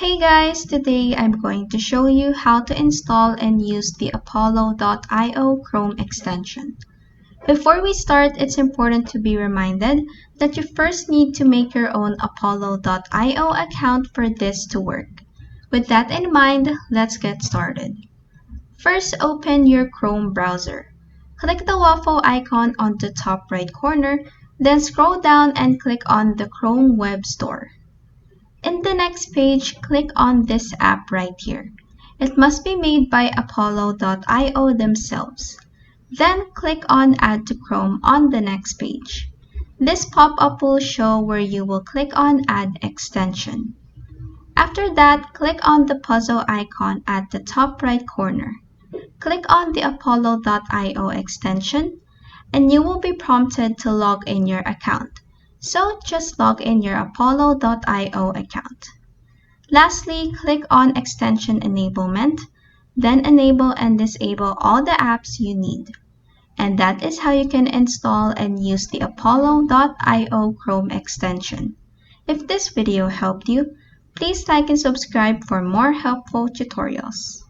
Hey guys, today I'm going to show you how to install and use the Apollo.io Chrome extension. Before we start, it's important to be reminded that you first need to make your own Apollo.io account for this to work. With that in mind, let's get started. First, open your Chrome browser. Click the waffle icon on the top right corner, then scroll down and click on the Chrome Web Store. In the next page, click on this app right here. It must be made by Apollo.io themselves. Then click on Add to Chrome on the next page. This pop-up will show where you will click on Add Extension. After that, click on the puzzle icon at the top right corner. Click on the Apollo.io extension, and you will be prompted to log in your account. So just log in your Apollo.io account. Lastly, click on Extension Enablement, then enable and disable all the apps you need. And that is how you can install and use the Apollo.io Chrome extension. If this video helped you, please like and subscribe for more helpful tutorials.